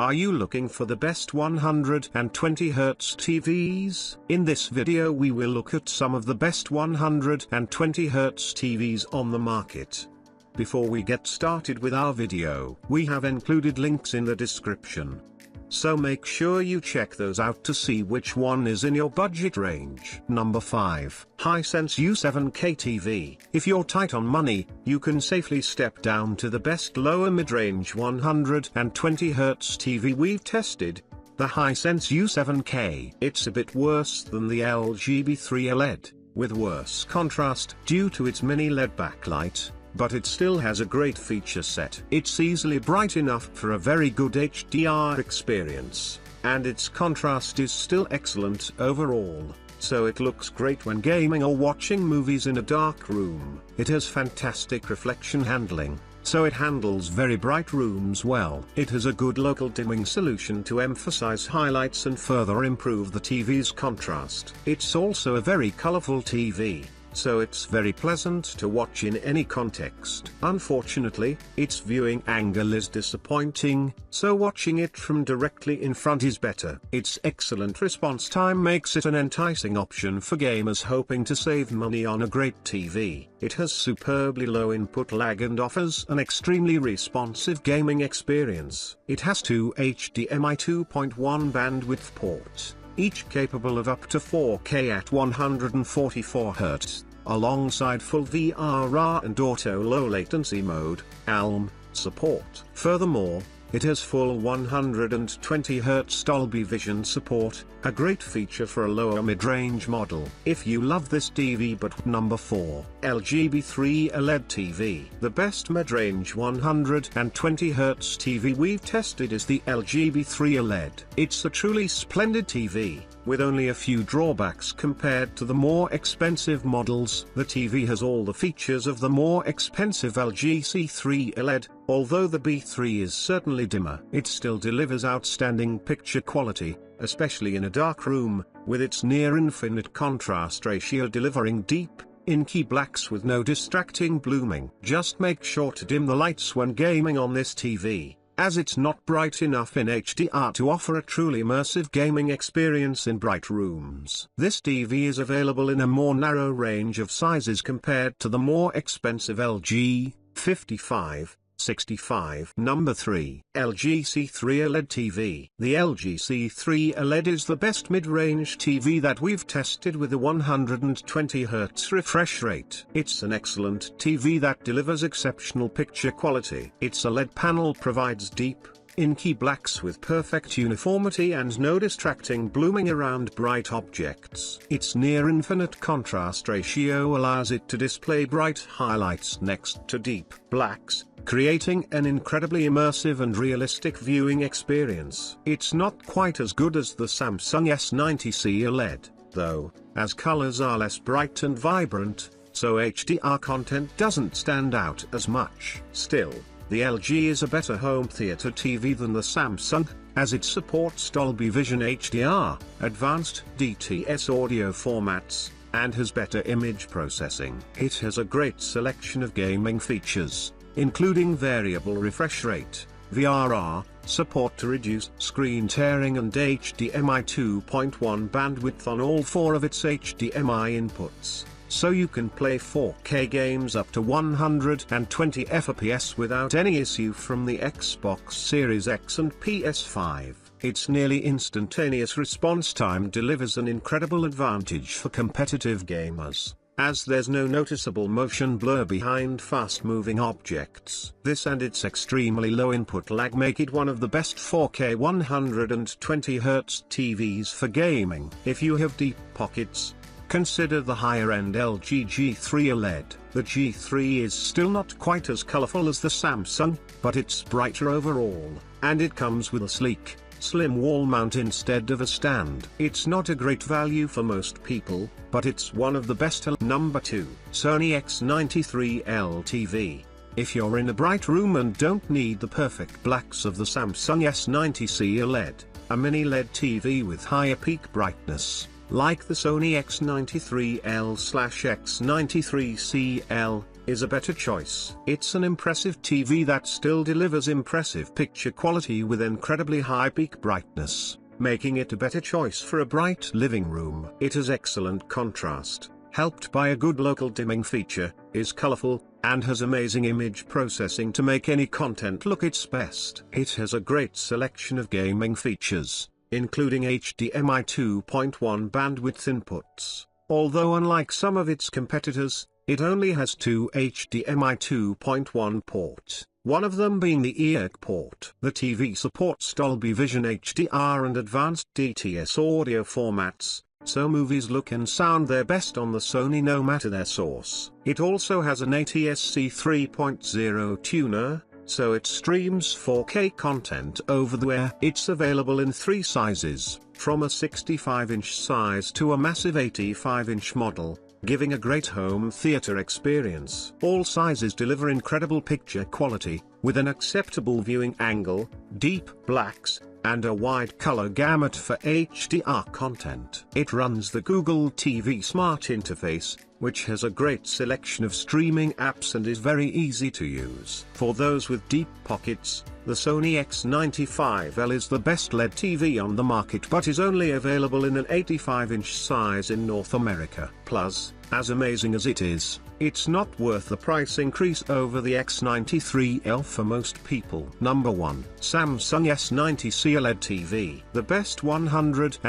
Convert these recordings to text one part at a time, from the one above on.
Are you looking for the best 120Hz TVs? In this video we will look at some of the best 120Hz TVs on the market. Before we get started with our video, we have included links in the description. So make sure you check those out to see which one is in your budget range. Number 5. Hisense U7K TV. If you're tight on money, you can safely step down to the best lower mid-range 120Hz TV we've tested, the Hisense U7K. It's a bit worse than the LG B3 OLED, with worse contrast due to its mini LED backlight, but it still has a great feature set. It's easily bright enough for a very good HDR experience, and its contrast is still excellent overall, so it looks great when gaming or watching movies in a dark room. It has fantastic reflection handling, so it handles very bright rooms well. It has a good local dimming solution to emphasize highlights and further improve the TV's contrast. It's also a very colorful TV, so it's very pleasant to watch in any context. Unfortunately, its viewing angle is disappointing, so watching it from directly in front is better. Its excellent response time makes it an enticing option for gamers hoping to save money on a great TV. It has superbly low input lag and offers an extremely responsive gaming experience. It has two HDMI 2.1 bandwidth ports, each capable of up to 4K at 144Hz, alongside full VRR and auto low latency mode, ALM, support. Furthermore, it has full 120Hz Dolby Vision support, a great feature for a lower mid-range model. If you love this TV. But number 4, LG B3 OLED TV. The best mid-range 120Hz TV we've tested is the LG B3 OLED. It's a truly splendid TV, with only a few drawbacks compared to the more expensive models. The TV has all the features of the more expensive LG C3 OLED. Although the B3 is certainly dimmer, it still delivers outstanding picture quality, especially in a dark room, with its near-infinite contrast ratio delivering deep, inky blacks with no distracting blooming. Just make sure to dim the lights when gaming on this TV, as it's not bright enough in HDR to offer a truly immersive gaming experience in bright rooms. This TV is available in a more narrow range of sizes compared to the more expensive LG 55, 65. Number 3. LG C3 OLED TV. The LG C3 OLED is the best mid-range TV that we've tested with a 120Hz refresh rate. It's an excellent TV that delivers exceptional picture quality. Its OLED panel provides deep, inky blacks with perfect uniformity and no distracting blooming around bright objects. Its near-infinite contrast ratio allows it to display bright highlights next to deep blacks, creating an incredibly immersive and realistic viewing experience. It's not quite as good as the Samsung S90C OLED, though, as colors are less bright and vibrant, so HDR content doesn't stand out as much. Still, the LG is a better home theater TV than the Samsung, as it supports Dolby Vision HDR, advanced DTS audio formats, and has better image processing. It has a great selection of gaming features, including variable refresh rate, VRR, support to reduce screen tearing and HDMI 2.1 bandwidth on all 4 of its HDMI inputs, so you can play 4K games up to 120 FPS without any issue from the Xbox Series X and PS5. Its nearly instantaneous response time delivers an incredible advantage for competitive gamers, as there's no noticeable motion blur behind fast-moving objects. This and its extremely low input lag make it one of the best 4K 120Hz TVs for gaming. If you have deep pockets, consider the higher-end LG G3 OLED. The G3 is still not quite as colorful as the Samsung, but it's brighter overall, and it comes with a sleek, slim wall mount instead of a stand. It's not a great value for most people, but it's one of the best. Number 2. Sony X93L TV. If you're in a bright room and don't need the perfect blacks of the Samsung S90C OLED, a mini LED TV with higher peak brightness, like the Sony X93L/X93CL, is a better choice. It's an impressive TV that still delivers impressive picture quality with incredibly high peak brightness, making it a better choice for a bright living room. It has excellent contrast, helped by a good local dimming feature, is colorful, and has amazing image processing to make any content look its best. It has a great selection of gaming features, including HDMI 2.1 bandwidth inputs, although unlike some of its competitors, it only has two HDMI 2.1 ports, one of them being the EAC port. The TV supports Dolby Vision HDR and advanced DTS audio formats, so movies look and sound their best on the Sony no matter their source. It also has an ATSC 3.0 tuner, so it streams 4K content over the air. It's available in 3 sizes, from a 65-inch size to a massive 85-inch model, giving a great home theater experience. All sizes deliver incredible picture quality, with an acceptable viewing angle, deep blacks, and a wide color gamut for HDR content. It runs the Google TV Smart interface, which has a great selection of streaming apps and is very easy to use. For those with deep pockets, the Sony X95L is the best LED TV on the market but is only available in an 85-inch size in North America. Plus, as amazing as it is, it's not worth the price increase over the X93L for most people. Number 1. Samsung S90C OLED TV. The best 120Hz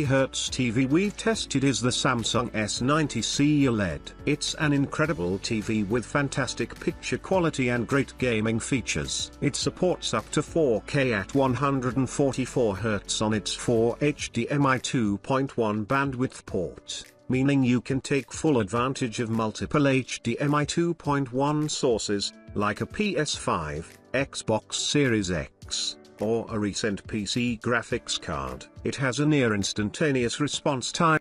TV we've tested is the Samsung S90C OLED. It's an incredible TV with fantastic picture quality and great gaming features. It supports up to 4K at 144Hz on its 4 HDMI 2.1 bandwidth ports, meaning you can take full advantage of multiple HDMI 2.1 sources, like a PS5, Xbox Series X, or a recent PC graphics card. It has a near instantaneous response time,